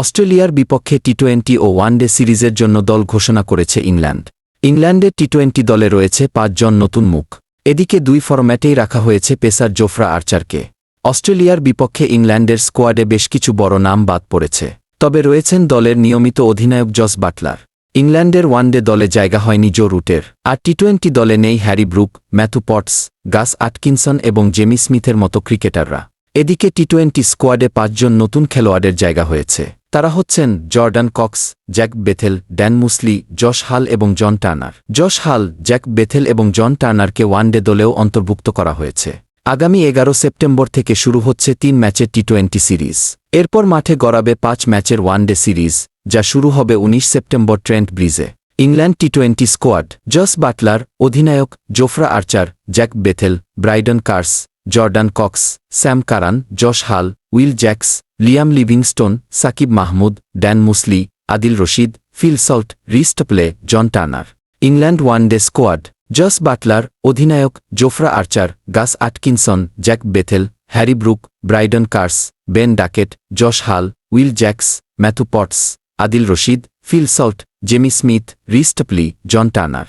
অস্ট্রেলিয়ার বিপক্ষে টি-20 ও ওয়ানডে সিরিজের জন্য দল ঘোষণা করেছে ইংল্যান্ড। ইংল্যান্ডের টি-20 দলে রয়েছে ৫ জন নতুন মুখ। এদিকে ২ ফরম্যাটেই রাখা হয়েছে পেসার জোফরা আর্চারকে। অস্ট্রেলিয়ার বিপক্ষে ইংল্যান্ডের স্কোয়াডে বেশ কিছু বড় নাম বাদ পড়েছে, তবে রয়েছেন দলের নিয়মিত অধিনায়ক জস বাটলার। ইংল্যান্ডের ওয়ানডে দলে জায়গা হয়নি জো রুটের, আর টি-20 দলে নেই হ্যারি ব্রুক, ম্যাথু পটস, গাস আটকিনসন এবং জেমি স্মিথের মতো ক্রিকেটাররা। এদিকে টি-20 স্কোয়াডে ৫ জন নতুন খেলোয়াড়ের জায়গা হয়েছে। তারা হচ্ছেন Jordan Cox, Jacob Bethell, Dan Mousley, Josh Hull এবং John Turner. Josh Hull, Jacob Bethell এবং জন টার্নারকে ওয়ানডে দলেও অন্তর্ভুক্ত করা হয়েছে। আগামী ১১ সেপ্টেম্বর থেকে শুরু হচ্ছে ৩ ম্যাচের টি-20 সিরিজ। এরপর মাঠে গড়াবে ৫ ম্যাচের ওয়ানডে সিরিজ, যা শুরু হবে ১৯ সেপ্টেম্বর ট্রেন্ট ব্রিজে। ইংল্যান্ড টি-20 স্কোয়াড: জস বাটলার অধিনায়ক, Jofra Archer, Jacob Bethell, Brydon Carse, Jordan Cox, Sam Curran, Josh Hull, Will Jacks, Liam Livingstone, Saqib Mahmood, Dan Mousley, Adil Rashid, Phil Salt, Reece Topley, John Turner. England one day squad: Jos Buttler অধিনায়ক, Jofra Archer, Gus Atkinson, Jacob Bethell, Harry Brook, Brydon Carse, Ben Duckett, Josh Hull, Will Jacks, Matthew Potts, Adil Rashid, Phil salt, Jamie Smith, Reece Topley, John Turner.